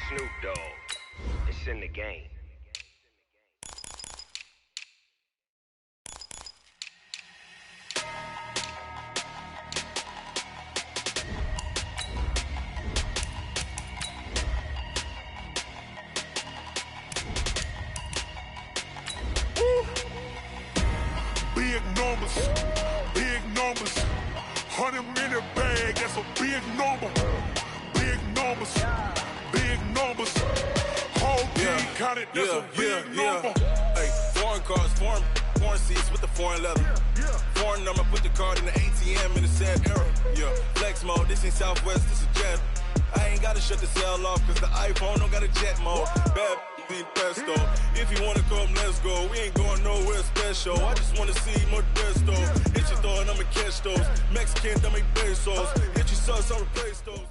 Snoop Dogg. It's in the game. Big numbers, 100 minute bag, that's a big number. Big numbers, whole team counted, that's a big number. Hey, foreign cars, foreign seats with the foreign leather. Foreign number, put the card in the ATM in the sad era. Yeah, flex mode, this ain't Southwest, this is jet. I ain't gotta shut the cell off, cause the iPhone don't got a jet mode. Bad be pesto. If you wanna come, let's go. We ain't going nowhere special. I just wanna see Modesto. Hit your throw and I'ma catch those. Mexican, dame pesos. Hit your sauce, I'll replace those.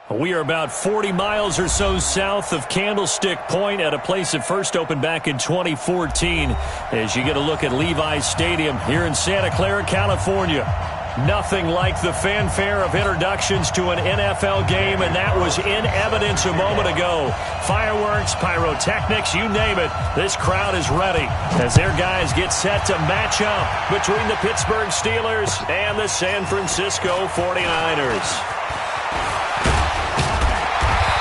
We are about 40 miles or so south of Candlestick Point at a place that first opened back in 2014 as you get a look at Levi's Stadium here in Santa Clara, California. Nothing like the fanfare of introductions to an NFL game, and that was in evidence a moment ago. Fireworks, pyrotechnics, you name it. This crowd is ready as their guys get set to match up between the Pittsburgh Steelers and the San Francisco 49ers.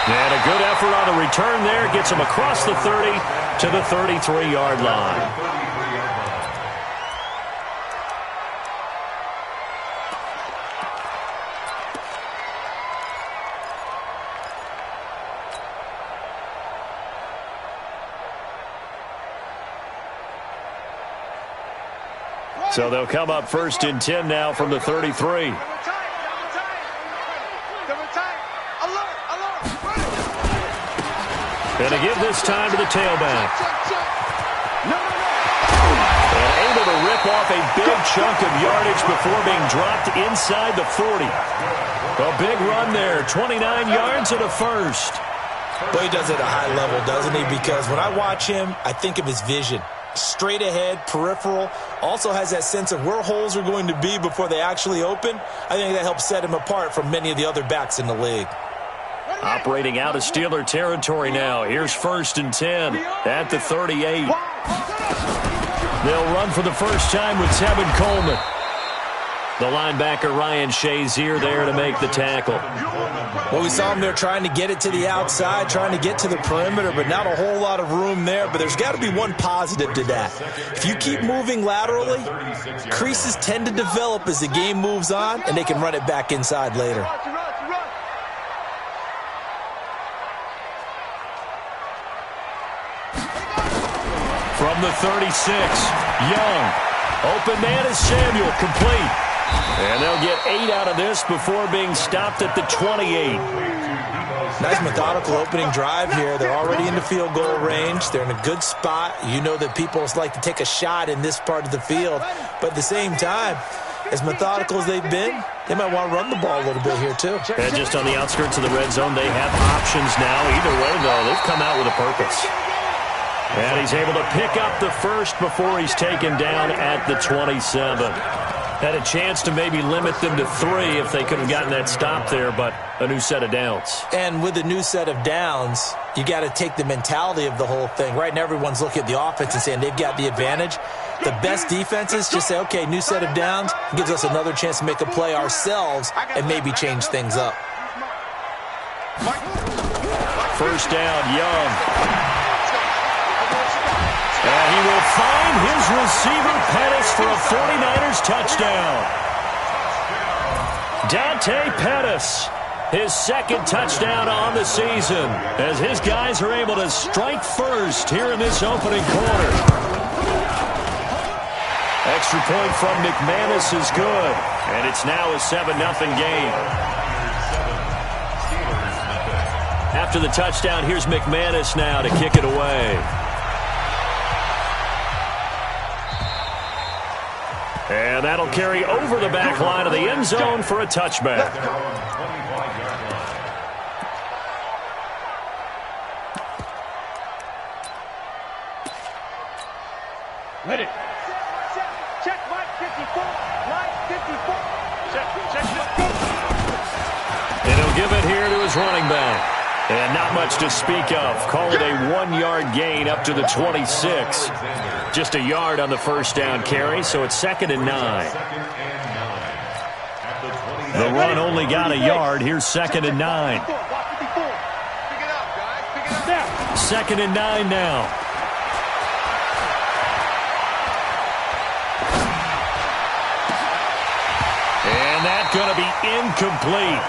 And a good effort on the return there gets them across the 30 to the 33-yard line. So they'll come up first and 10 now from the 33. And to give this time to the tailback. And able to rip off a big chunk of yardage before being dropped inside the 40. A big run there, 29 yards and a first. Well, he does it at a high level, doesn't he? Because when I watch him, I think of his vision. Straight ahead, peripheral, also has that sense of where holes are going to be before they actually open. I think that helps set him apart from many of the other backs in the league. Operating out of Steeler territory now. Here's first and 10 at the 38. They'll run for the first time with Tevin Coleman. The linebacker Ryan Shazier there to make the tackle. Well, we saw him there trying to get it to the outside, trying to get to the perimeter, but not a whole lot of room there. But there's got to be one positive to that. If you keep moving laterally, creases tend to develop as the game moves on, and they can run it back inside later. From the 36, Young. Open man is Samuel, complete. And they'll get 8 out of this before being stopped at the 28. Nice methodical opening drive here. They're already in the field goal range. They're in a good spot. You know that people like to take a shot in this part of the field. But at the same time, as methodical as they've been, they might want to run the ball a little bit here too. And just on the outskirts of the red zone, they have options now. Either way, though, they've come out with a purpose. And he's able to pick up the first before he's taken down at the 27. Had a chance to maybe limit them to 3 if they could have gotten that stop there, but a new set of downs. And with a new set of downs, you got to take the mentality of the whole thing. Right now, everyone's looking at the offense and saying they've got the advantage. The best defenses just say, okay, new set of downs, gives us another chance to make a play ourselves and maybe change things up. First down, Young. And he will find his receiver, Pettis, for a 49ers touchdown. Dante Pettis, his second touchdown on the season, as his guys are able to strike first here in this opening quarter. Extra point from McManus is good, and it's now a 7-0 game. After the touchdown, here's McManus now to kick it away. And that'll carry over the back line of the end zone for a touchback. Ready. Check Mike 54. Mike 54. Check. And he'll give it here to his his running back. And not much to speak of. Call it a 1-yard gain up to the 26. Just a yard on the first down carry, so it's 2nd and 9. The run only got a yard. Here's 2nd and 9. 2nd and 9 now. And that's going to be incomplete.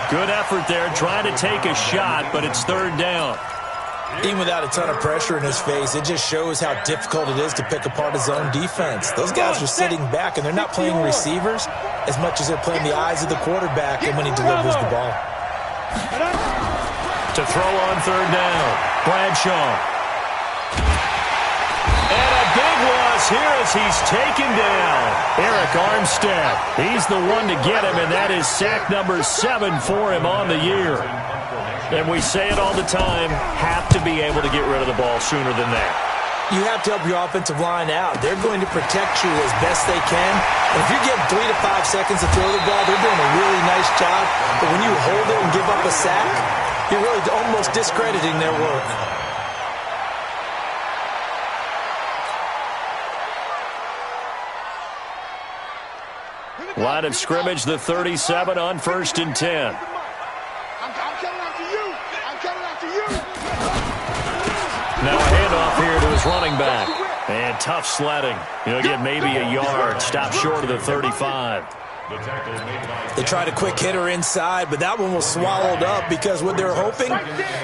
Good effort there, trying to take a shot, but it's 3rd down. Even without a ton of pressure in his face, it just shows how difficult it is to pick apart his own defense. Those guys are sitting back, and they're not playing receivers as much as they're playing the eyes of the quarterback and when he delivers the ball. To throw on 3rd down, Bradshaw. And a big loss here as he's taken down. Eric Armstead, he's the one to get him, and that is sack number 7 for him on the year. And we say it all the time, have to be able to get rid of the ball sooner than that. You have to help your offensive line out. They're going to protect you as best they can. And if you get 3 to 5 seconds to throw the ball, they're doing a really nice job. But when you hold it and give up a sack, you're really almost discrediting their work. Line of scrimmage, the 37 on 1st and 10. I'm coming after you. I'm coming after you. Now a handoff here to his running back. And tough sledding. He'll get maybe a yard. Stop short of the 35. They tried a quick hitter inside, but that one was swallowed up because what they're hoping,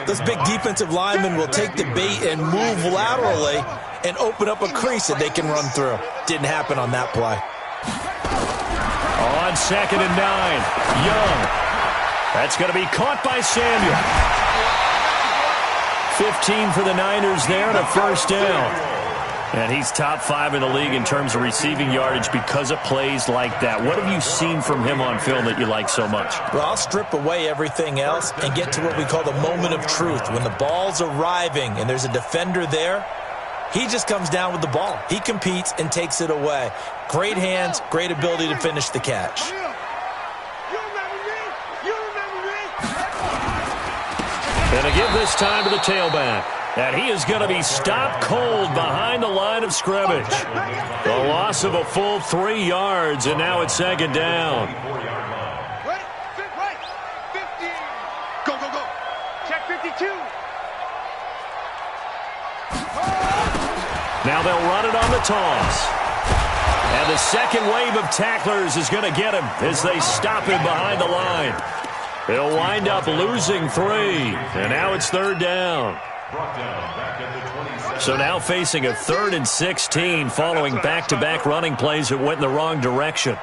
those big defensive linemen will take the bait and move laterally and open up a crease that they can run through. Didn't happen on that play. On 2nd and 9, Young. That's going to be caught by Samuel. 15 for the Niners there and a 1st down. And he's top 5 in the league in terms of receiving yardage because of plays like that. What have you seen from him on film that you like so much? Well, I'll strip away everything else and get to what we call the moment of truth. When the ball's arriving and there's a defender there, he just comes down with the ball. He competes and takes it away. Great hands, great ability to finish the catch. You remember me? You remember me? And to give this time to the tailback. And he is going to be stopped cold behind the line of scrimmage. The loss of a full 3 yards, and now it's 2nd down. Right. 50. Go. Check 52. Now they'll run it on the toss. And the second wave of tacklers is going to get him as they stop him behind the line. They'll wind up losing 3, and now it's 3rd down. So now facing a 3rd and 16 following back-to-back running plays that went in the wrong direction.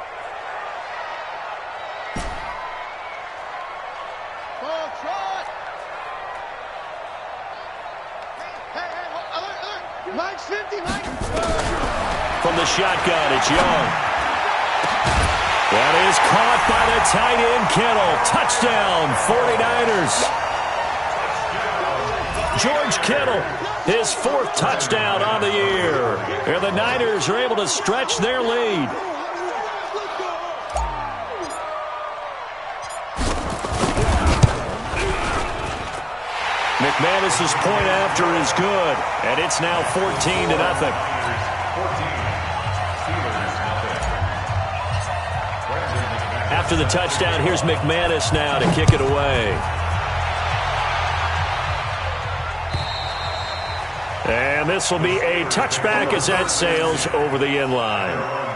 Mike's 50, Mike. From the shotgun, it's Young. That is caught by the tight end, Kittle. Touchdown, 49ers. George Kittle, his 4th touchdown on the year. And the Niners are able to stretch their lead. McManus's point after is good, and it's now 14-0. After the touchdown, here's McManus now to kick it away. And this will be a touchback as that sails over the end line.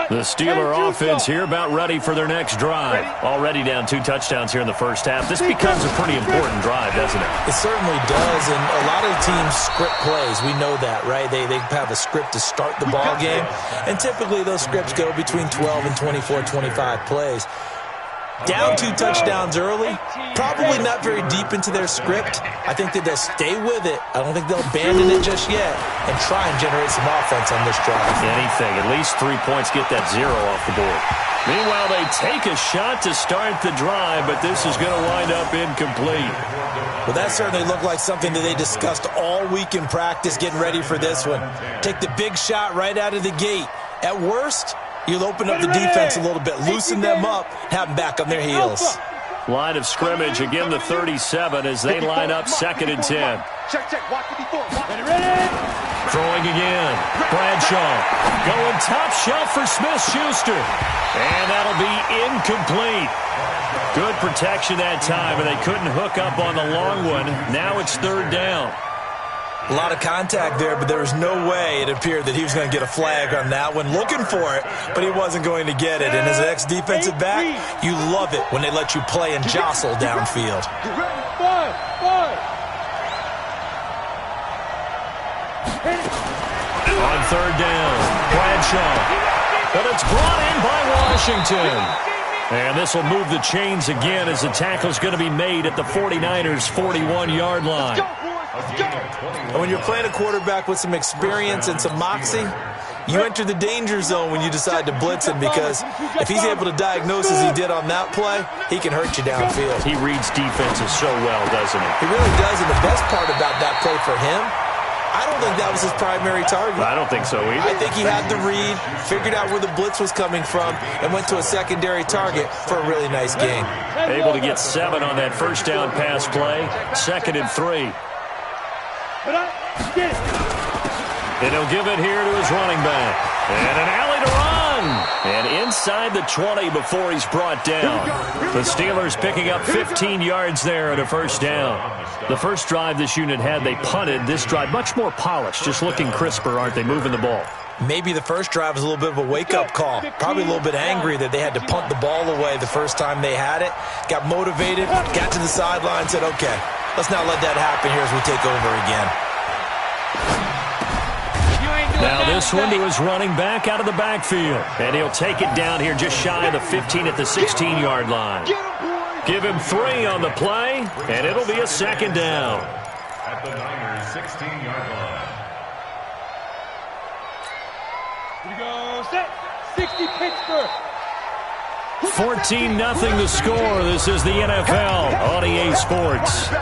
The Steeler offense here about ready for their next drive. Already down 2 touchdowns here in the first half. This becomes a pretty important drive, doesn't it? It certainly does, and a lot of teams script plays. We know that, right? They have a script to start the ball game, and typically those scripts go between 12 and 24, 25 plays. Down 2 touchdowns early, probably not very deep into their script. I think that they'll stay with it. I don't think they'll abandon it just yet and try and generate some offense on this drive. Anything, at least 3 points, get that 0 off the board. Meanwhile, they take a shot to start the drive, but this is going to wind up incomplete. Well, that certainly looked like something that they discussed all week in practice getting ready for this one. Take the big shot right out of the gate. At worst, you'll open up the defense a little bit, loosen them up, have them back on their heels. Line of scrimmage, again the 37 as they line up 2nd and 10. Check, watch 54. Ready? Throwing again. Bradshaw going top shelf for Smith-Schuster. And that'll be incomplete. Good protection that time, and they couldn't hook up on the long one. Now it's 3rd down. A lot of contact there, but there was no way it appeared that he was going to get a flag on that one. Looking for it, but he wasn't going to get it. And as an ex-defensive back, you love it when they let you play and jostle downfield. On 3rd down, Bradshaw. But it's brought in by Washington. And this will move the chains again as the tackle's going to be made at the 49ers' 41-yard line. And when you're playing a quarterback with some experience and some moxie, you enter the danger zone when you decide to blitz him, because if he's able to diagnose as he did on that play, he can hurt you downfield. He reads defenses so well, doesn't he? He really does, and the best part about that play for him, I don't think that was his primary target. I don't think so either. I think he had the read, figured out where the blitz was coming from, and went to a secondary target for a really nice gain. Able to get 7 on that first down pass play. 2nd and 3. And he'll give it here to his running back. And an alley to run. And inside the 20 before he's brought down. The Steelers picking up 15 yards there at a first down. The first drive this unit had, they punted. This drive, much more polished, just looking crisper, aren't they, moving the ball? Maybe the first drive was a little bit of a wake-up call. Probably a little bit angry that they had to punt the ball away the first time they had it. Got motivated, got to the sideline, said, okay, let's not let that happen here as we take over again. Now this one to his running back out of the backfield. And he'll take it down here just shy of the 15 at the 16-yard line. Give him 3 on the play, and it'll be a 2nd down. At the Niners' 16-yard line. Here we go, set. 60 Pittsburgh. 14-0 the score. This is the NFL on EA Sports. 14.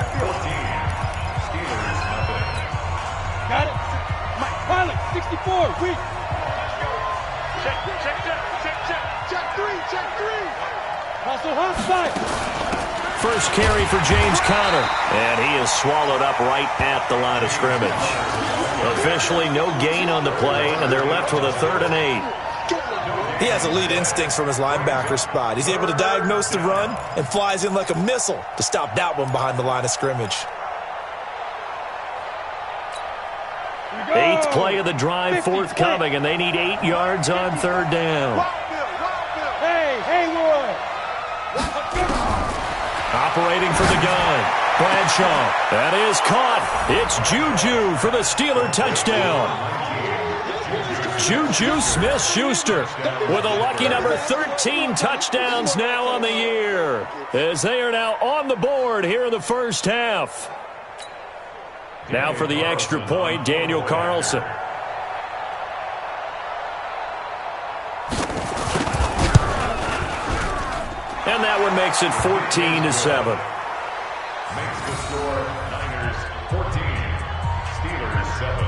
Steelers nothing. Got it. Mike Pilot, 64. Weak. Check 3. Hustle, hostile. First carry for James Conner, and he is swallowed up right at the line of scrimmage. Officially no gain on the play, and they're left with a 3rd and 8. He has elite instincts from his linebacker spot. He's able to diagnose the run and flies in like a missile to stop that one behind the line of scrimmage. 8th play of the drive forthcoming, and they need 8 yards on 3rd down. Hey, Roy. Operating for the gun, Bradshaw. That is caught. It's Juju for the Steeler touchdown. Juju Smith-Schuster with a lucky number 13 touchdowns now on the year, as they are now on the board here in the first half. Now for the extra point, Daniel Carlson. And that one makes it 14-7. Makes the score Niners 14, Steelers 7.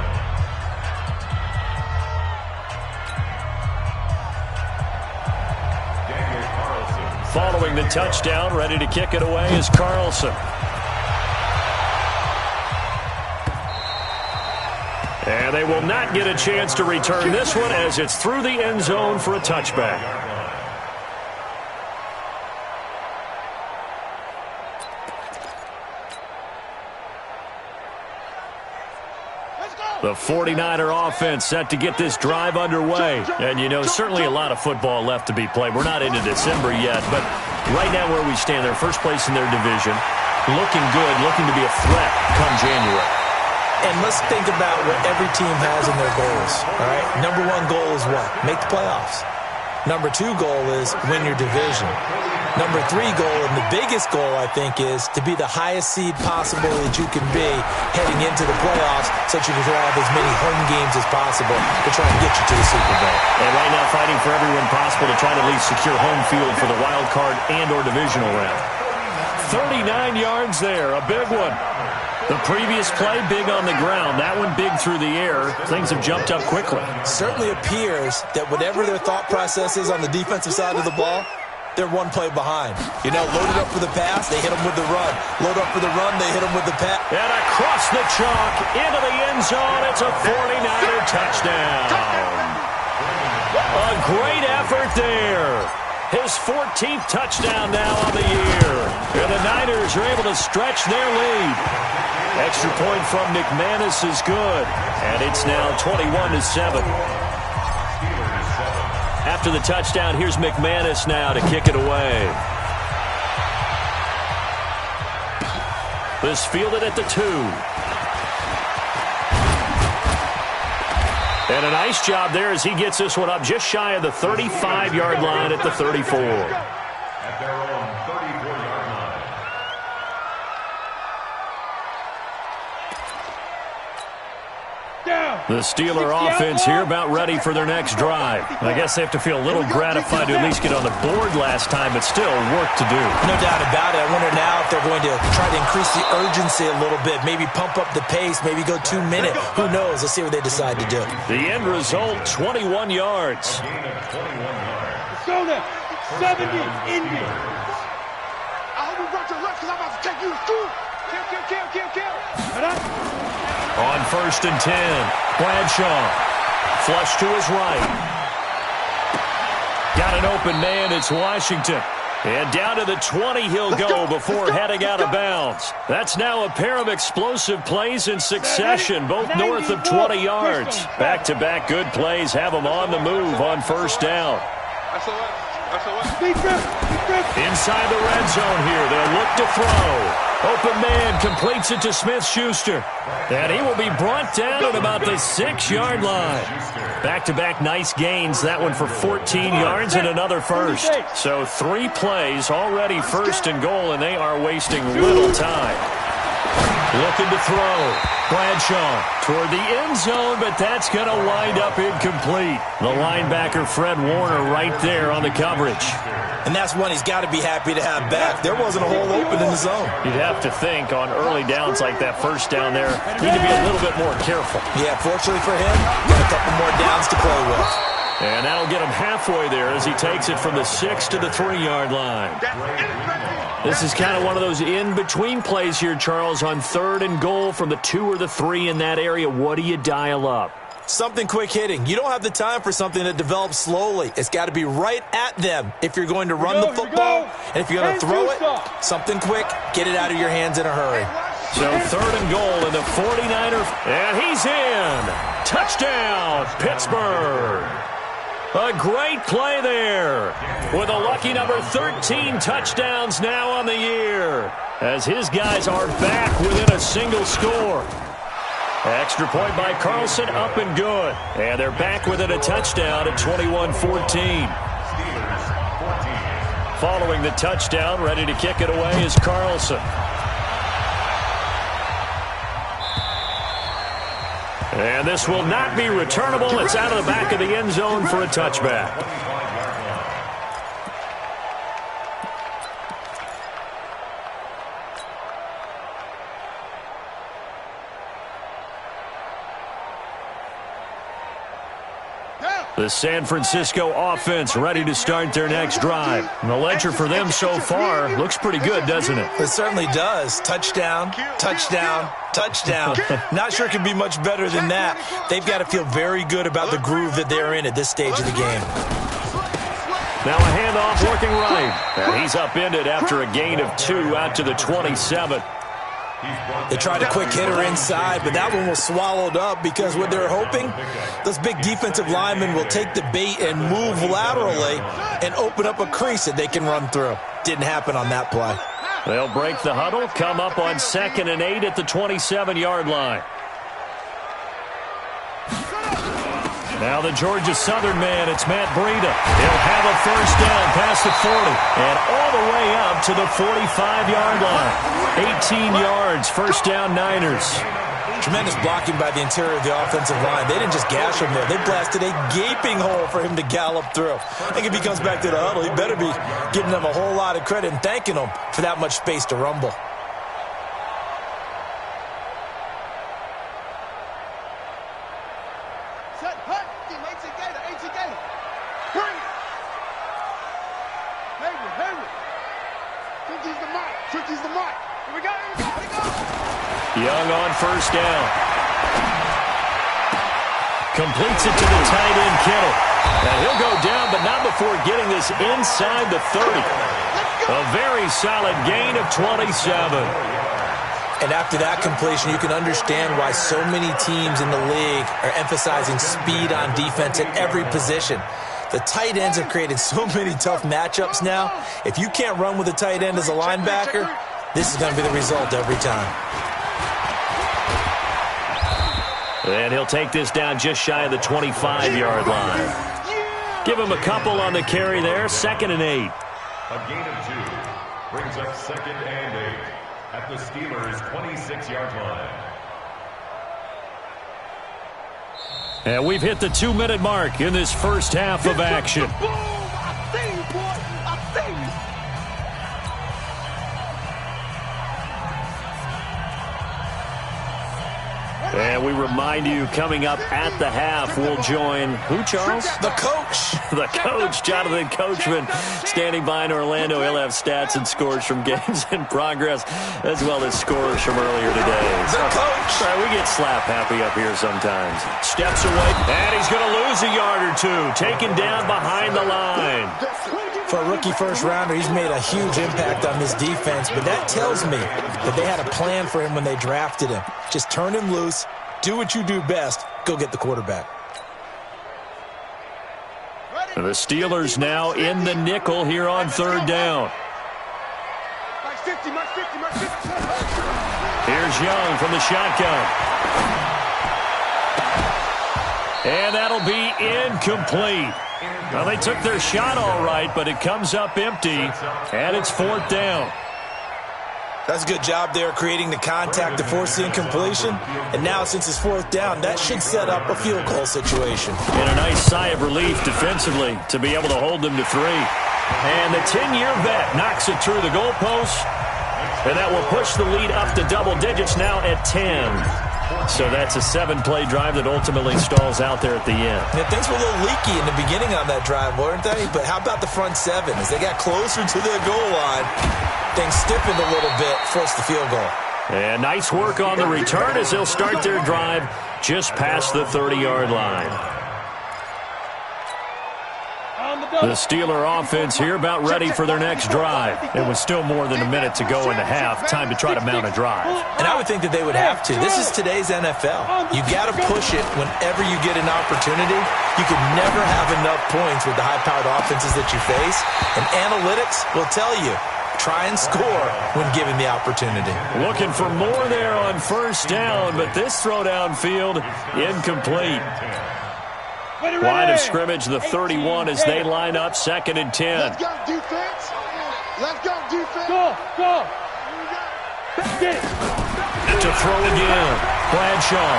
Daniel Carlson. Following the touchdown, ready to kick it away is Carlson. And they will not get a chance to return this one as it's through the end zone for a touchback. The 49er offense set to get this drive underway. And, you know, certainly a lot of football left to be played. We're not into December yet, but right now where we stand, they're first place in their division. Looking good, looking to be a threat come January. And let's think about what every team has in their goals, all right? Number 1 goal is what? Make the playoffs. Number 2 goal is win your division. Number 3 goal, and the biggest goal, I think, is to be the highest seed possible that you can be heading into the playoffs so that you can have as many home games as possible to try and get you to the Super Bowl. And right now fighting for every win possible to try to at least secure home field for the wild card and or divisional round. 39 yards there, a big one. The previous play, big on the ground. That one big through the air. Things have jumped up quickly. Certainly appears that whatever their thought process is on the defensive side of the ball, they're one play behind. You know, loaded up for the pass, they hit them with the run. Load up for the run, they hit them with the pass. And across the chalk, into the end zone, it's a 49er touchdown. A great effort there. His 14th touchdown now on the year. And the Niners are able to stretch their lead. Extra point from McManus is good. And it's now 21-7. After the touchdown, here's McManus now to kick it away. This fielded at the 2. And a nice job there as he gets this one up just shy of the 35-yard line at the 34. At their own 34-yard line. The Steeler offense here about ready for their next drive. I guess they have to feel a little gratified to at least get on the board last time, but still work to do. No doubt about it. I wonder now if they're going to try to increase the urgency a little bit, maybe pump up the pace, maybe go 2-minute. Who knows? Let's see what they decide to do. The end result, 21 yards. Minnesota, 70 Indians. I hope you brought your left because I'm about to take you to school. Kill. On 1st and 10, Bradshaw. Flush to his right. Got an open man, it's Washington. And down to the 20 he'll go before heading out of bounds. That's now a pair of explosive plays in succession, both north of 20 yards. Back-to-back good plays have them on the move on 1st down. Inside the red zone here, they'll look to throw. Open man completes it to Smith-Schuster. And he will be brought down at about the 6-yard line. Back-to-back nice gains. That one for 14 yards and another first. So 3 plays already 1st and goal, and they are wasting little time. Looking to throw. Bradshaw toward the end zone, but that's going to wind up incomplete. The linebacker, Fred Warner, right there on the coverage. And that's one he's got to be happy to have back. There wasn't a hole open in the zone. You'd have to think on early downs like that 1st down there, need to be a little bit more careful. Yeah, fortunately for him, got a couple more downs to play with. And that'll get him halfway there as he takes it from the 6 to the 3-yard line. This is kind of one of those in-between plays here, Charles, on 3rd and goal from the 2 or the 3 in that area. What do you dial up? Something quick hitting. You don't have the time for something that develops slowly. It's got to be right at them if you're going to run the football. And if you're going to throw it, something quick, get it out of your hands in a hurry. So 3rd and goal in the 49er. And he's in. Touchdown, Pittsburgh. A great play there with a lucky number 13 touchdowns now on the year as his guys are back within a single score. Extra point by Carlson, up and good. And they're back within a touchdown at 21-14. Following the touchdown, ready to kick it away is Carlson. And this will not be returnable. It's out of the back of the end zone for a touchback. The San Francisco offense ready to start their next drive. And the ledger for them so far looks pretty good, doesn't it? It certainly does. Touchdown, touchdown, touchdown. Not sure it can be much better than that. They've got to feel very good about the groove that they're in at this stage of the game. Now a handoff working right. And he's upended after a gain of 2 out to the 27. They tried a quick hitter inside, but that one was swallowed up because what they're hoping, those big defensive linemen will take the bait and move laterally and open up a crease that they can run through. Didn't happen on that play. They'll break the huddle, come up on 2nd and 8 at the 27-yard line. Now the Georgia Southern man, it's Matt Breida. He'll have a first down past the 40 and all the way up to the 45-yard line. 18 yards, first down Niners. Tremendous blocking by the interior of the offensive line. They didn't just gash him there. They blasted a gaping hole for him to gallop through. I think if he comes back to the huddle, he better be giving them a whole lot of credit and thanking them for that much space to rumble. Young on first down. Completes it to the tight end, Kittle. Now he'll go down, but not before getting this inside the 30. A very solid gain of 27. And after that completion, you can understand why so many teams in the league are emphasizing speed on defense at every position. The tight ends have created so many tough matchups now. If you can't run with a tight end as a linebacker, this is going to be the result every time. And he'll take this down just shy of the 25-yard line. Give him a couple on the carry there. 2nd and 8. A gain of 2 brings up 2nd and 8 at the Steelers' 26-yard line. And we've hit the 2-minute mark in this first half of action. And we remind you, coming up at the half, we'll join who, Charles? The coach. The coach, Jonathan Coachman, standing by in Orlando. He'll have stats and scores from games in progress, as well as scores from earlier today. The coach. Right, we get slap happy up here sometimes. Steps away, and he's going to lose a yard or two. Taken down behind the line. For a rookie first-rounder, he's made a huge impact on this defense, but that tells me that they had a plan for him when they drafted him. Just turn him loose, do what you do best, go get the quarterback. The Steelers now in the nickel here on 3rd down. Here's Young from the shotgun. And that'll be incomplete. Well, they took their shot all right, but it comes up empty, and it's 4th down. That's a good job there creating the contact to force the incompletion. And now, since it's 4th down, that should set up a field goal situation. And a nice sigh of relief defensively to be able to hold them to 3. And the 10-year vet knocks it through the goalpost, and that will push the lead up to double digits now at 10. So that's a 7-play drive that ultimately stalls out there at the end. Yeah, things were a little leaky in the beginning on that drive, weren't they? But how about the front 7? As they got closer to the goal line, things stiffened a little bit, forced the field goal. And nice work on the return as they'll start their drive just past the 30-yard line. The Steeler offense here about ready for their next drive. It was still more than a minute to go in the half. Time to try to mount a drive. And I would think that they would have to. This is today's NFL. You got to push it whenever you get an opportunity. You can never have enough points with the high-powered offenses that you face. And analytics will tell you, try and score when given the opportunity. Looking for more there on first down, but this throw downfield incomplete. Line of scrimmage, the 31 as they line up 2nd and 10. Let's go, defense. Let's go, defense. Go. Get it. To throw again, Bradshaw.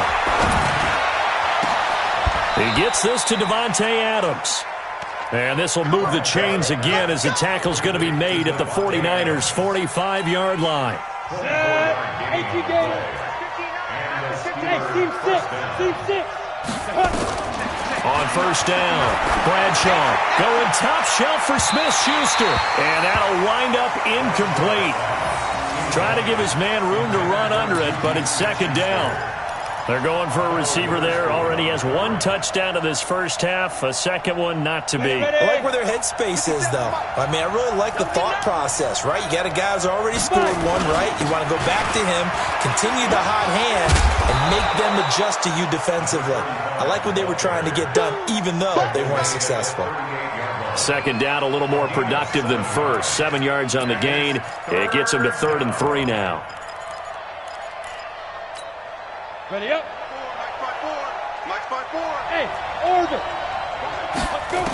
He gets this to Devontae Adams. And this will move the chains again as the tackle's going to be made at the 49ers' 45-yard line. Team 6. On first down, Bradshaw going top shelf for Smith-Schuster. And that'll wind up incomplete. Trying to give his man room to run under it, but it's 2nd down. They're going for a receiver there. Already has 1 touchdown to this first half. A 2nd one not to be. I like where their headspace is, though. I mean, I really like the thought process, right? You got a guy who's already scored 1, right? You want to go back to him, continue the hot hand, and make them adjust to you defensively. I like what they were trying to get done, even though they weren't successful. 2nd down, a little more productive than first. 7 yards on the gain. It gets them to 3rd and 3 now. Ready up. Hey, order. Let's go.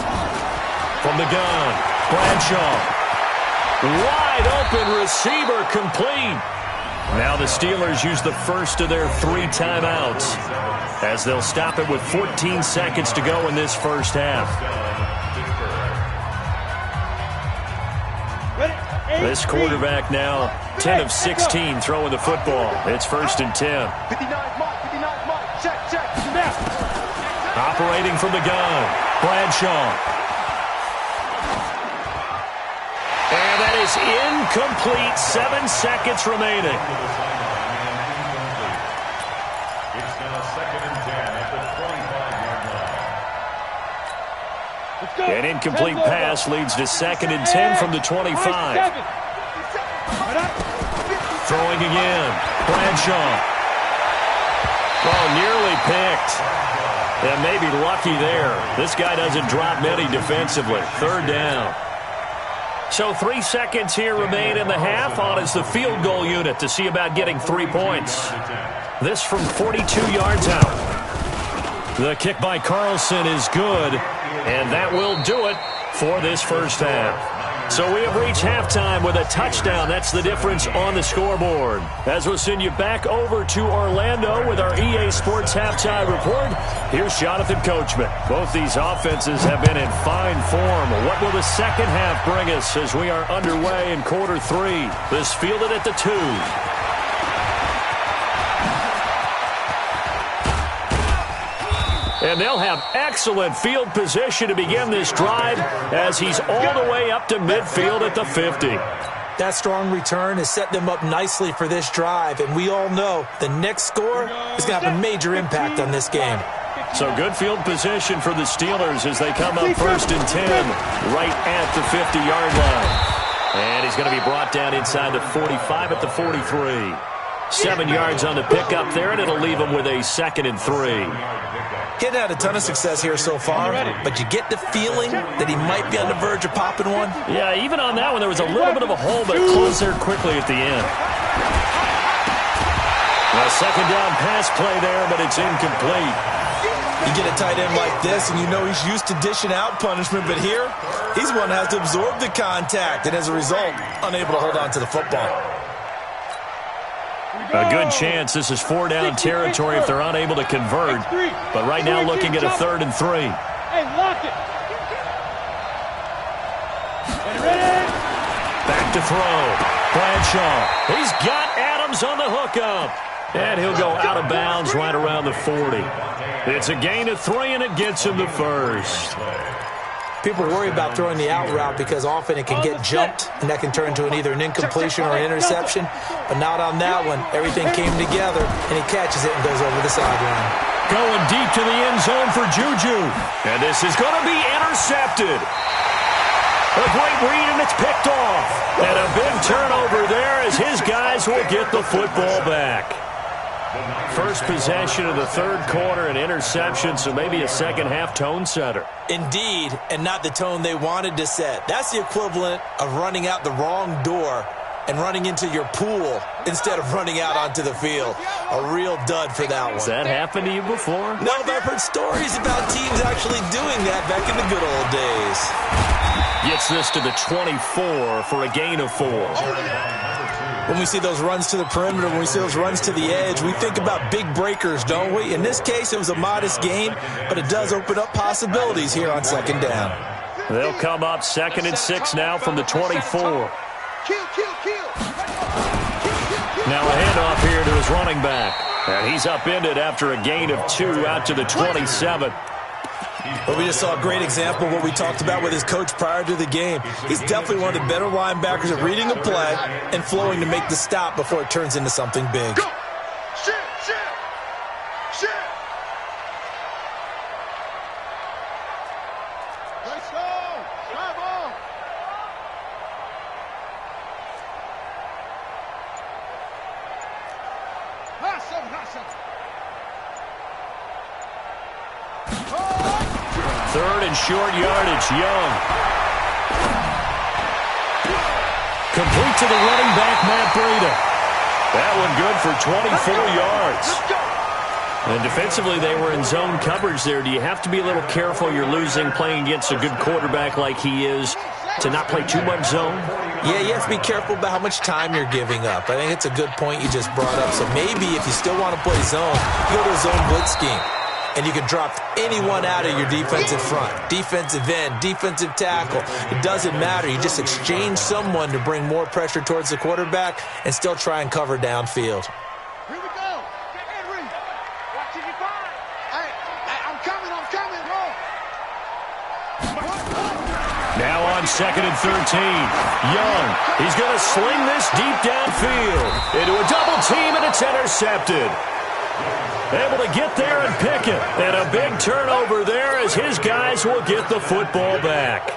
From the gun, Bradshaw. Wide open receiver complete. Now the Steelers use the first of their 3 timeouts as they'll stop it with 14 seconds to go in this first half. This quarterback now 10 of 16 throwing the football. It's 1st and 10. Operating from the gun, Bradshaw. And that is incomplete. 7 seconds remaining. It's now 2nd and 10 at the 25-yard line. An incomplete pass leads to 2nd and 10 from the 25. Throwing again. Bradshaw. Oh, nearly picked. And maybe lucky there. This guy doesn't drop many defensively. 3rd down. So 3 seconds here remain in the half. On is the field goal unit to see about getting 3 points. This from 42 yards out. The kick by Carlson is good, and that will do it for this first half. So we have reached halftime with a touchdown. That's the difference on the scoreboard. As we'll send you back over to Orlando with our EA Sports Halftime Report, here's Jonathan Coachman. Both these offenses have been in fine form. What will the second half bring us as we are underway in quarter 3? This fielded at the 2. And they'll have excellent field position to begin this drive as he's all the way up to midfield at the 50. That strong return has set them up nicely for this drive, and we all know the next score is going to have a major impact on this game. So good field position for the Steelers as they come up 1st and 10 right at the 50-yard line. And he's going to be brought down inside the 45 at the 43. 7 yards on the pickup there, and it'll leave him with a 2nd and 3. He's had a ton of success here so far, but you get the feeling that he might be on the verge of popping one. Yeah, even on that one, there was a little bit of a hole, but closed there quickly at the end. A 2nd down pass play there, but it's incomplete. You get a tight end like this, and you know he's used to dishing out punishment, but here, he's one that has to absorb the contact, and as a result, unable to hold on to the football. A good chance this is 4-down territory if they're unable to convert. But right now looking at a 3rd and 3. Hey, lock it. Back to throw. Bradshaw. He's got Adams on the hookup. And he'll go out of bounds right around the 40. It's a gain of 3, and it gets him the 1st. People worry about throwing the out route because often it can get jumped, and that can turn into either an incompletion or an interception. But not on that one. Everything came together, and he catches it and goes over the sideline. Going deep to the end zone for Juju. And this is going to be intercepted. A great read, and it's picked off. And a big turnover there as his guys will get the football back. First possession of the 3rd quarter, an interception, so maybe a second-half tone setter. Indeed, and not the tone they wanted to set. That's the equivalent of running out the wrong door and running into your pool instead of running out onto the field. A real dud for that one. Has that happened to you before? No, but I've heard stories about teams actually doing that back in the good old days. Gets this to the 24 for a gain of 4. When we see those runs to the perimeter, when we see those runs to the edge, we think about big breakers, don't we? In this case, it was a modest gain, but it does open up possibilities here on 2nd down. They'll come up 2nd and 6 now from the 24. Now a handoff here to his running back. And he's upended after a gain of 2 out to the 27. But we just saw a great example of what we talked about with his coach prior to the game. He's definitely one of the better linebackers at reading a play and flowing to make the stop before it turns into something big. Go. Shit. Let's go. Drive on. Third and short yardage, Young. Complete to the running back, Matt Breida. That one good for 24 yards. And defensively, they were in zone coverage there. Do you have to be a little careful? You're losing playing against a good quarterback like he is to not play too much zone? Yeah, you have to be careful about how much time you're giving up. I think it's a good point you just brought up. So maybe if you still want to play zone, you go to a zone blitz scheme. And you can drop anyone out of your defensive front, defensive end, defensive tackle. It doesn't matter. You just exchange someone to bring more pressure towards the quarterback and still try and cover downfield. Here we go. Get Henry. Watching you fire. Hey, I'm coming. Roll. Now on 2nd and 13. Young. He's going to sling this deep downfield into a double team, and it's intercepted. Able to get there and pick it. And a big turnover there as his guys will get the football back.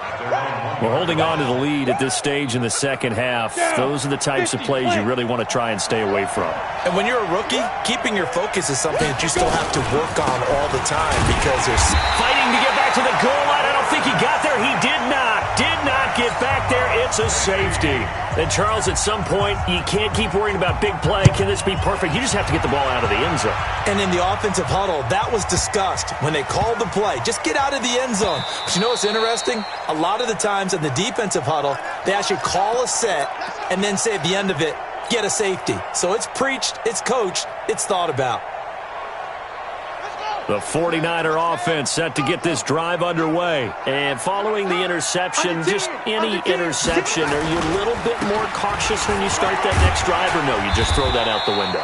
We're holding on to the lead at this stage in the second half. Those are the types of plays you really want to try and stay away from. And when you're a rookie, keeping your focus is something that you still have to work on all the time because there's fighting to get back to the goal line. I don't think he got there. He did not get back there. It's a safety. And Charles, at some point, you can't keep worrying about big play. Can this be perfect? You just have to get the ball out of the end zone. And in the offensive huddle, that was discussed when they called the play. Just get out of the end zone. But you know what's interesting? A lot of the times in the defensive huddle, they actually call a set and then say at the end of it, get a safety. So it's preached, it's coached, it's thought about. The 49er offense set to get this drive underway. And following the interception, just any interception, are you a little bit more cautious when you start that next drive, or no, you just throw that out the window?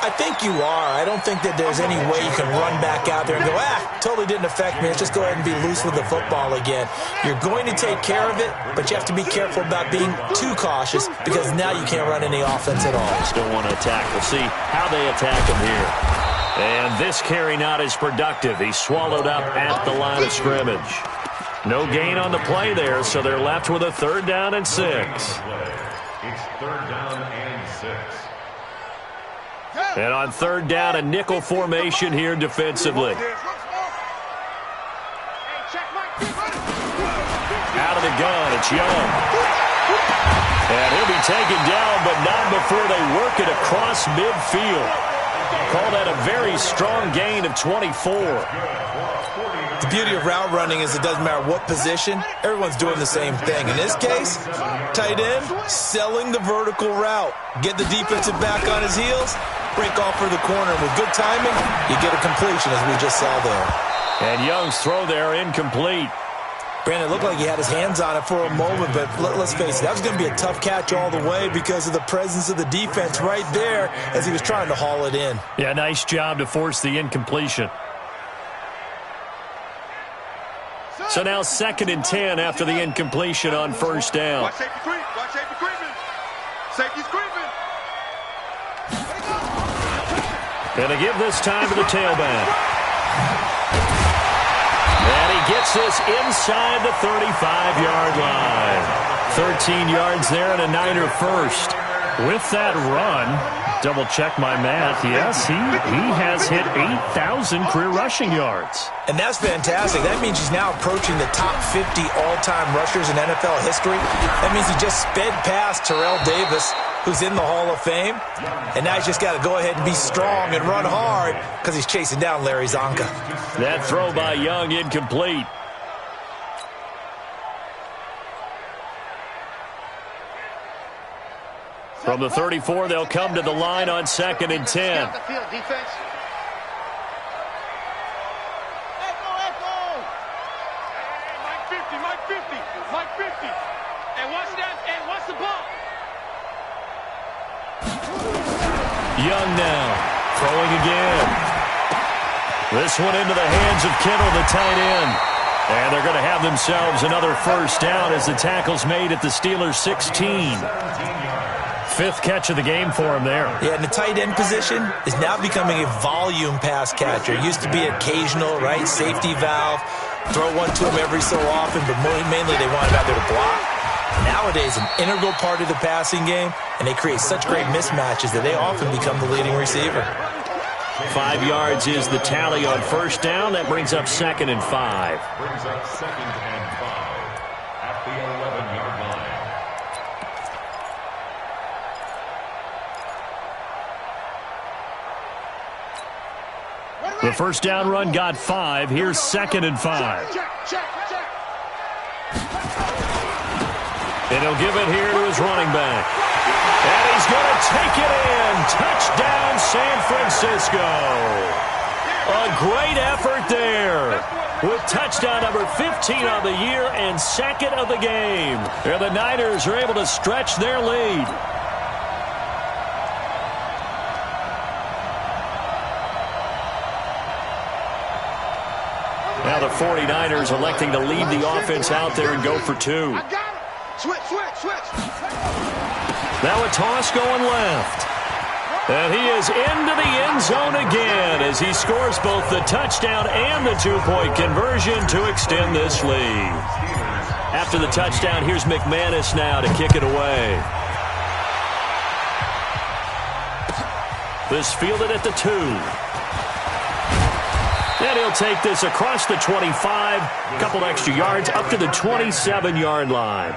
I think you are. I don't think that there's any way you can run back out there and go, totally didn't affect me. Let's just go ahead and be loose with the football again. You're going to take care of it, but you have to be careful about being too cautious because now you can't run any offense at all. Still want to attack. We'll see how they attack him here. And this carry not as productive. He's swallowed up at the line of scrimmage. No gain on the play there, so they're left with a 3rd down and 6. It's 3rd down and 6. And on 3rd down, a nickel formation here defensively. Out of the gun, it's Young. And he'll be taken down, but not before they work it across midfield. Call that a very strong gain of 24. The beauty of route running is it doesn't matter what position, everyone's doing the same thing. In this case, tight end, selling the vertical route. Get the defensive back on his heels, break off for the corner. With good timing, you get a completion, as we just saw there. And Young's throw there incomplete. Brandon, it looked like he had his hands on it for a moment, but let's face it, that was going to be a tough catch all the way because of the presence of the defense right there as he was trying to haul it in. Yeah, nice job to force the incompletion. So now 2nd and 10 after the incompletion on 1st down. Watch safety creep. Watch safety creeping. Safety's creeping. And they give this time to the tailback. And he gets this inside the 35-yard line. 13 yards there and a Niner first. With that run, double check my math. Yes, he has hit 8,000 career rushing yards. And that's fantastic. That means he's now approaching the top 50 all-time rushers in NFL history. That means he just sped past Terrell Davis, who's in the Hall of Fame. And now he's just got to go ahead and be strong and run hard because he's chasing down Larry Zonka. That throw by Young incomplete. From the 34, they'll come to the line on 2nd and 10. Young now, throwing again. This one into the hands of Kittle, the tight end. And they're going to have themselves another 1st down as the tackle's made at the Steelers' 16. 5th catch of the game for him there. Yeah, and the tight end position is now becoming a volume pass catcher. It used to be occasional, right, safety valve, throw one to him every so often, but mainly they want him out there to block. Nowadays, an integral part of the passing game, and they create such great mismatches that they often become the leading receiver. 5 yards is the tally on 1st down. That brings up 2nd and 5. Brings up 2nd and 5 at the 11-yard line. The first down run got 5. Here's 2nd and 5. And he'll give it here to his running back. And he's going to take it in. Touchdown, San Francisco. A great effort there. With touchdown number 15 on the year and 2nd of the game. And the Niners are able to stretch their lead. Now the 49ers electing to leave the offense out there and go for 2. Switch. Now a toss going left. And he is into the end zone again as he scores both the touchdown and the 2-point conversion to extend this lead. After the touchdown, here's McManus now to kick it away. This fielded at the 2. And he'll take this across the 25, a couple extra yards, up to the 27-yard line.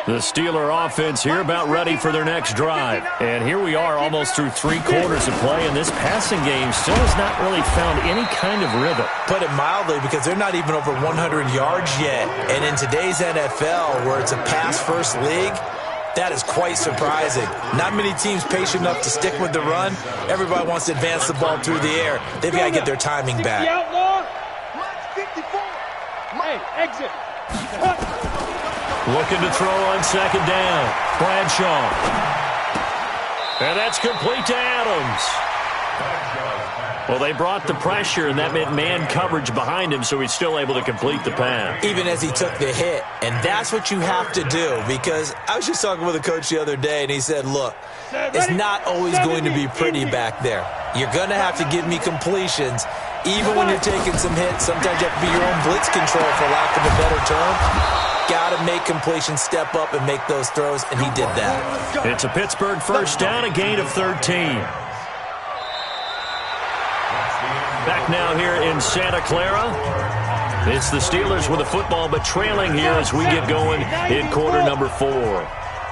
The Steeler offense here about ready for their next drive. And here we are almost through 3 quarters of play, and this passing game still has not really found any kind of rhythm. Put it mildly, because they're not even over 100 yards yet. And in today's NFL, where it's a pass-first league, that is quite surprising. Not many teams patient enough to stick with the run. Everybody wants to advance the ball through the air. They've got to get their timing back. Hey, exit. Looking to throw on 2nd down. Bradshaw. And that's complete to Adams. Well, they brought the pressure, and that meant man coverage behind him, so he's still able to complete the pass. Even as he took the hit. And that's what you have to do, because I was just talking with a coach the other day, and he said, look, it's not always going to be pretty back there. You're going to have to give me completions. Even when you're taking some hits, sometimes you have to be your own blitz control, for lack of a better term. Got to make completions, step up, and make those throws, and he did that. It's a Pittsburgh first down, a gain of 13. Back now here in Santa Clara. It's the Steelers with the football, but trailing here as we get going in quarter number 4.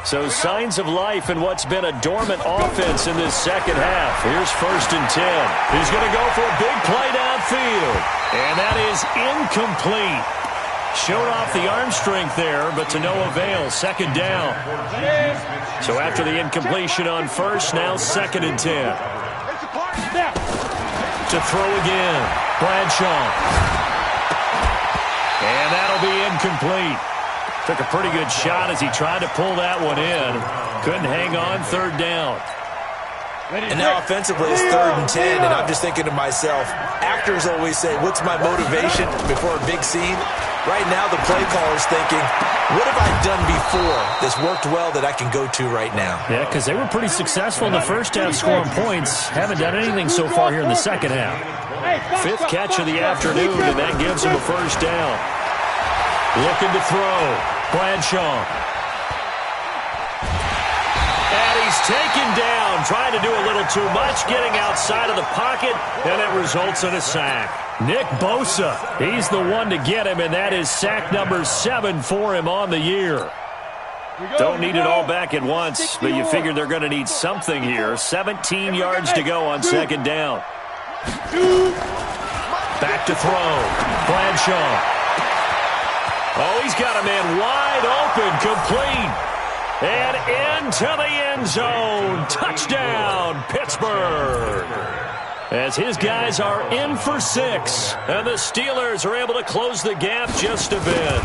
So signs of life in what's been a dormant offense in this second half. Here's 1st and 10. He's going to go for a big play downfield. And that is incomplete. Showed off the arm strength there, but to no avail. 2nd down. So after the incompletion on 1st, now 2nd and 10. To throw again. Bradshaw. And that'll be incomplete. Took a pretty good shot as he tried to pull that one in. Couldn't hang on. 3rd down. And now offensively it's 3rd and 10, and I'm just thinking to myself, actors always say, what's my motivation before a big scene? Right now the play caller's thinking, what have I done before that's worked well that I can go to right now? Yeah, because they were pretty successful in the first half scoring points. Haven't done anything so far here in the second half. 5th catch of the afternoon, and that gives him a 1st down. Looking to throw. Bradshaw. And he's taken down, trying to do a little too much, getting outside of the pocket, and it results in a sack. Nick Bosa, he's the one to get him, and that is sack number 7 for him on the year. Don't need it all back at once, but you figure they're going to need something here. 17 yards to go on 2nd down. Back to throw. Bradshaw. Oh, he's got a man wide open, complete. And into the end zone. Touchdown, Pittsburgh. As his guys are in for 6. And the Steelers are able to close the gap just a bit.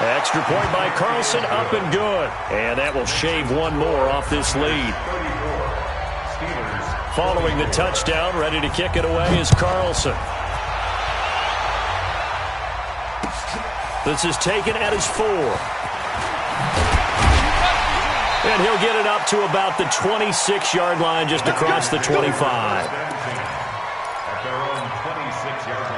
Extra point by Carlson, up and good. And that will shave one more off this lead. Following the touchdown, ready to kick it away is Carlson. This is taken at his 4. And he'll get it up to about the 26-yard line, just across the 25. At their own 26-yard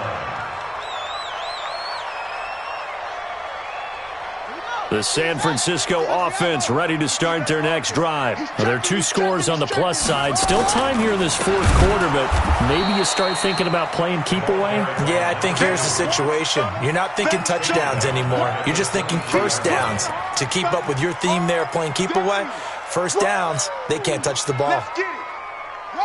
line. The San Francisco offense ready to start their next drive. Well, there are 2 scores on the plus side. Still time here in this 4th quarter, but maybe you start thinking about playing keep away? Yeah, I think here's the situation. You're not thinking touchdowns anymore. You're just thinking first downs. To keep up with your theme there, playing keep away, first downs, they can't touch the ball.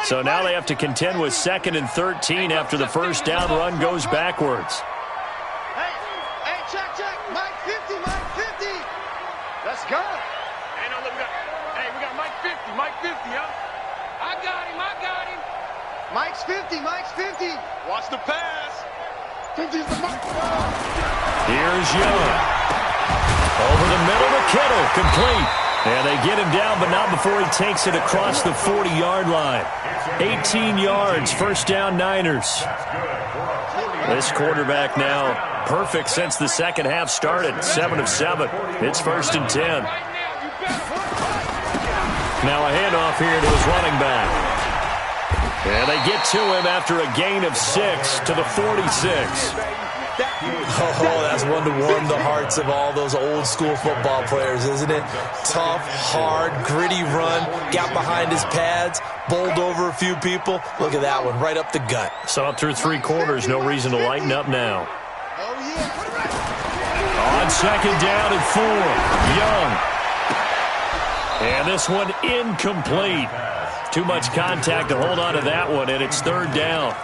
So now they have to contend with 2nd and 13 after the first down run goes backwards. Hey, check. Mike 50, Mike 50. Let's go. Hey, no, look, we got Mike 50, huh? I got him. Mike's 50. Watch the pass. 50's the Mike. Here's Young. Over the middle to Kittle, complete. And they get him down, but not before he takes it across the 40-yard line. 18 yards, first down Niners. This quarterback now perfect since the second half started. 7 of 7. It's 1st and 10. Now a handoff here to his running back. And they get to him after a gain of 6 to the 46. Oh, that's one to warm the hearts of all those old school football players, isn't it? Tough, hard, gritty run, got behind his pads, bowled over a few people. Look at that one, right up the gut. Saw it through 3 quarters, no reason to lighten up now. On 2nd down and 4, Young. And this one incomplete. Too much contact to hold on to that one, and it's 3rd down.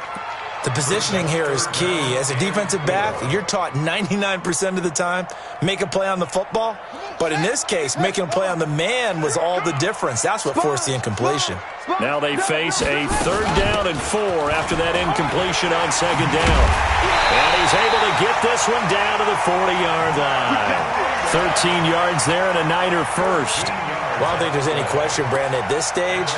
The positioning here is key. As a defensive back, you're taught 99% of the time, make a play on the football. But in this case, making a play on the man was all the difference. That's what forced the incompletion. Now they face a 3rd down and 4 after that incompletion on 2nd down. And he's able to get this one down to the 40-yard line. 13 yards there and a Niner first. Well, I don't think there's any question, Brandon, at this stage,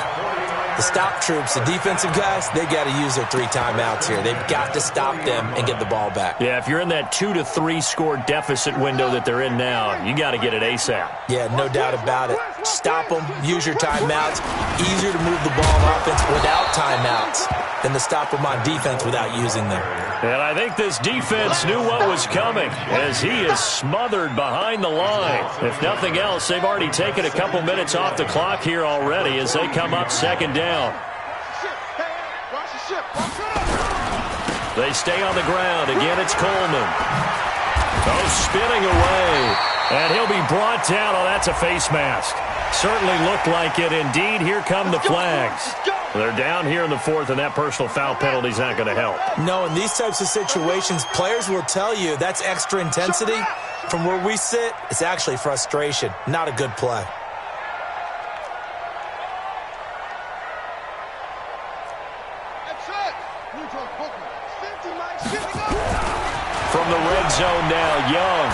the stop troops, the defensive guys, they got to use their 3 timeouts here. They've got to stop them and get the ball back. Yeah, if you're in that 2 to 3 score deficit window that they're in now, you got to get it ASAP. Yeah, no doubt about it. Stop them, use your timeouts. Easier to move the ball on offense without timeouts than to stop them on defense without using them. And I think this defense knew what was coming as he is smothered behind the line. If nothing else, they've already taken a couple minutes off the clock here already as they come up 2nd down. They stay on the ground. Again, it's Coleman. Oh, spinning away. And he'll be brought down. Oh, that's a face mask. Certainly looked like it. Indeed, here come the flags. They're down here in the 4th, and that personal foul penalty is not going to help. No, in these types of situations, players will tell you that's extra intensity. From where we sit, it's actually frustration. Not a good play. From the red zone now, Young.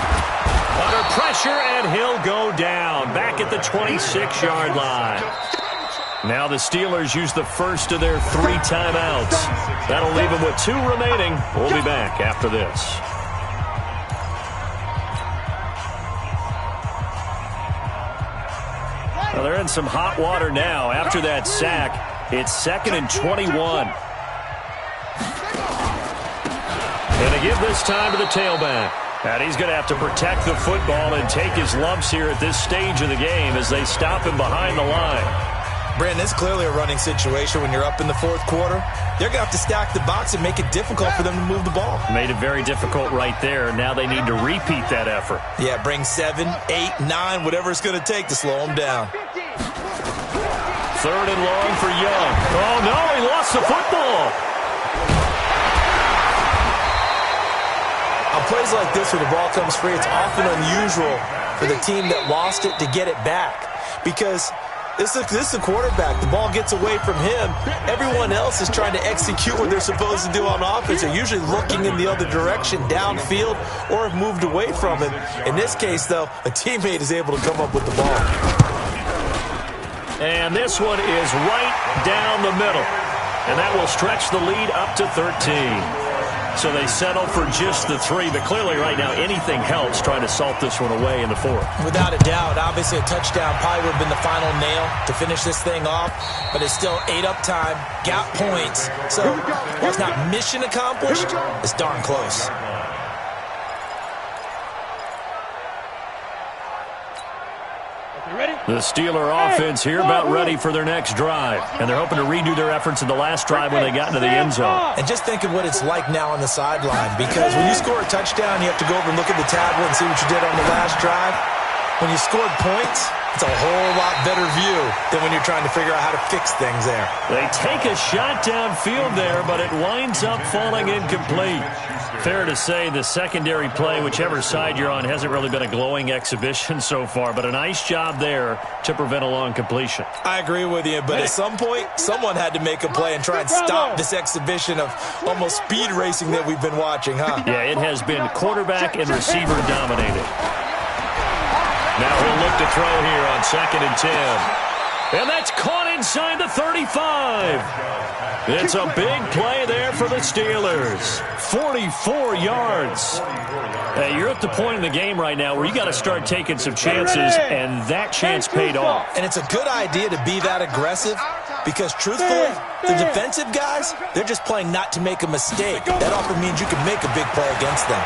Under pressure, and he'll go down. Back at the 26-yard line. Now the Steelers use the first of their 3 timeouts. That'll leave them with 2 remaining. We'll be back after this. Well, they're in some hot water now. After that sack, it's 2nd and 21. And they give this time to the tailback. And he's going to have to protect the football and take his lumps here at this stage of the game as they stop him behind the line. Brandon, it's clearly a running situation when you're up in the 4th quarter. They're going to have to stack the box and make it difficult for them to move the ball. Made it very difficult right there. Now they need to repeat that effort. Yeah, bring 7, 8, 9, whatever it's going to take to slow them down. 3rd and long for Young. Oh, no, he lost the football. On plays like this where the ball comes free, it's often unusual for the team that lost it to get it back. Because this is a quarterback. The ball gets away from him. Everyone else is trying to execute what they're supposed to do on offense. They're usually looking in the other direction, downfield, or have moved away from him. In this case, though, a teammate is able to come up with the ball. And this one is right down the middle. And that will stretch the lead up to 13. So they settle for just the 3, but clearly right now anything helps trying to salt this one away in the 4th. Without a doubt, obviously a touchdown probably would have been the final nail to finish this thing off, but it's still 8 up time, got points. So while it's not mission accomplished, it's darn close. The Steeler offense here about ready for their next drive. And they're hoping to redo their efforts in the last drive when they got into the end zone. And just think of what it's like now on the sideline. Because when you score a touchdown, you have to go over and look at the tablet and see what you did on the last drive. When you scored points, it's a whole lot better view than when you're trying to figure out how to fix things there. They take a shot downfield there, but it winds up falling incomplete. Fair to say the secondary play, whichever side you're on, hasn't really been a glowing exhibition so far, but a nice job there to prevent a long completion. I agree with you, but at some point, someone had to make a play and try and stop this exhibition of almost speed racing that we've been watching, huh? Yeah, it has been quarterback and receiver dominated. Now he'll look to throw here on 2nd and 10. And that's caught inside the 35. It's a big play there for the Steelers. 44 yards. Hey, you're at the point in the game right now where you got to start taking some chances, and that chance paid off. And it's a good idea to be that aggressive because, truthfully, the defensive guys, they're just playing not to make a mistake. That often means you can make a big play against them.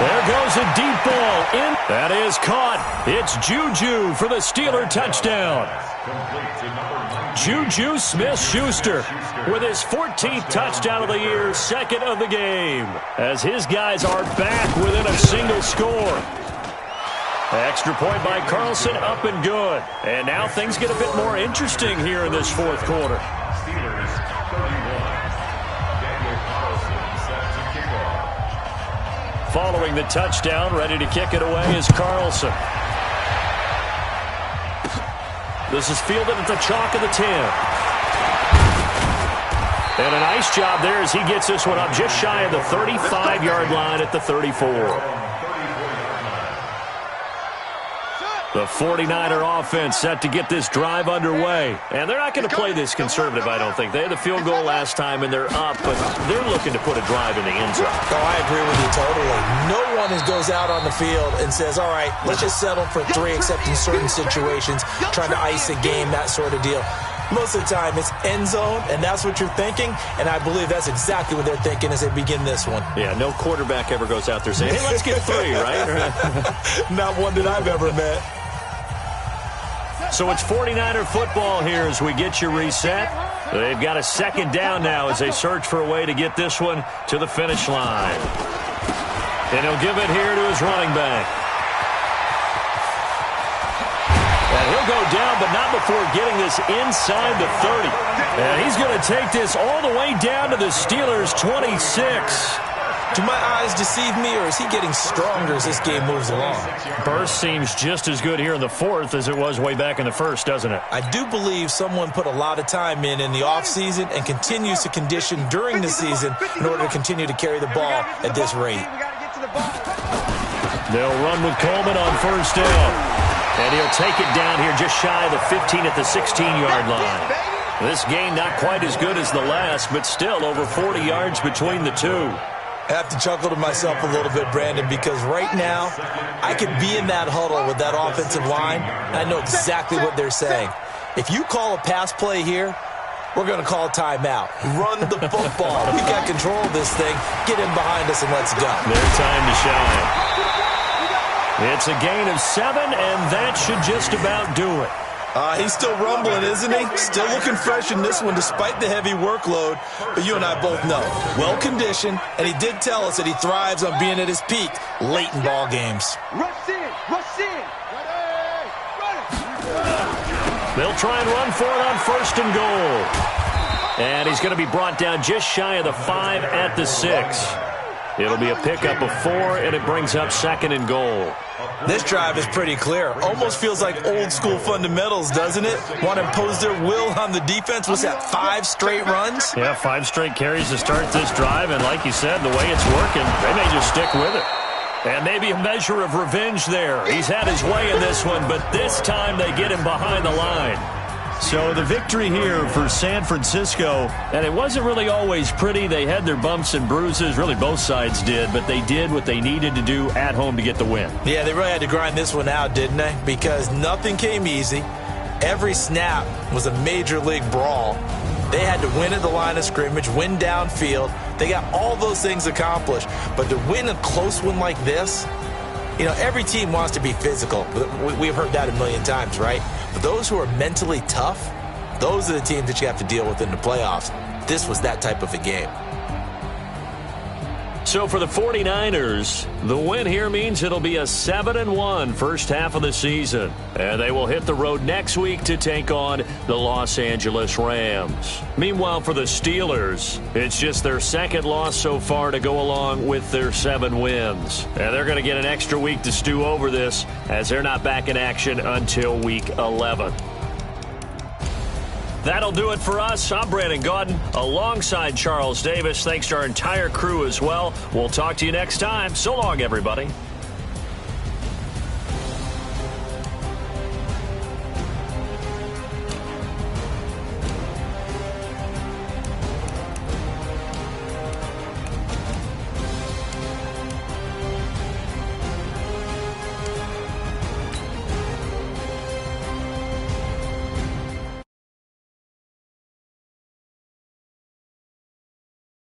There goes a deep ball in. That is caught. It's Juju for the Steeler touchdown. Juju Smith-Schuster with his 14th touchdown of the year, 2nd of the game, as his guys are back within a single score. Extra point by Carlson, up and good. And now things get a bit more interesting here in this 4th quarter. Steelers 31. Daniel Carlson set to kick off. Following the touchdown, ready to kick it away is Carlson. This is fielded at the chalk of the 10. And a nice job there as he gets this one up just shy of the 35-yard line at the 34. The 49er offense set to get this drive underway. And they're not going to play this conservative, I don't think. They had the field goal last time, and they're up, but they're looking to put a drive in the end zone. Oh, I agree with you totally. No one goes out on the field and says, all right, let's just settle for 3, except in certain situations, trying to ice a game, that sort of deal. Most of the time, it's end zone, and that's what you're thinking, and I believe that's exactly what they're thinking as they begin this one. Yeah, no quarterback ever goes out there saying, hey, let's get 3, right? Not one that I've ever met. So it's 49er football here as we get you reset. They've got a 2nd down now as they search for a way to get this one to the finish line. And he'll give it here to his running back. And he'll go down, but not before getting this inside the 30. And he's going to take this all the way down to the Steelers' 26. Do my eyes deceive me, or is he getting stronger as this game moves along? Burst seems just as good here in the 4th as it was way back in the 1st, doesn't it? I do believe someone put a lot of time in the offseason and continues to condition during the season in order to continue to carry the ball at this rate. They'll run with Coleman on 1st down. And he'll take it down here just shy of the 15 at the 16-yard line. This game not quite as good as the last, but still over 40 yards between the two. I have to chuckle to myself a little bit, Brandon, because right now I could be in that huddle with that offensive line, and I know exactly what they're saying. If you call a pass play here, we're going to call a timeout. Run the football. We got control of this thing. Get in behind us and let's go. Their time to shine. It's a gain of 7, and that should just about do it. He's still rumbling, isn't he? Still looking fresh in this one despite the heavy workload. But you and I both know, well-conditioned, and he did tell us that he thrives on being at his peak late in ball games. Rush in, rush in. They'll try and run for it on 1st and goal. And he's going to be brought down just shy of the 5 at the 6. It'll be a pickup of 4, and it brings up 2nd and goal. This drive is pretty clear. Almost feels like old-school fundamentals, doesn't it? Want to impose their will on the defense. What's that, 5 straight runs? Yeah, 5 straight carries to start this drive, and like you said, the way it's working, they may just stick with it. And maybe a measure of revenge there. He's had his way in this one, but this time they get him behind the line. So the victory here for San Francisco, and it wasn't really always pretty. They had their bumps and bruises, really both sides did, but they did what they needed to do at home to get the win. Yeah, they really had to grind this one out, didn't they? Because nothing came easy. Every snap was a major league brawl. They had to win at the line of scrimmage, win downfield. They got all those things accomplished. But to win a close one like this, You know, every team wants to be physical. We've heard that a million times, right? But those who are mentally tough, those are the teams that you have to deal with in the playoffs. This was that type of a game. So for the 49ers, the win here means it'll be a 7-1 first half of the season. And they will hit the road next week to take on the Los Angeles Rams. Meanwhile, for the Steelers, it's just their second loss so far to go along with their 7 wins. And they're going to get an extra week to stew over this as they're not back in action until week 11. That'll do it for us. I'm Brandon Gaudin alongside Charles Davis. Thanks to our entire crew as well. We'll talk to you next time. So long, everybody.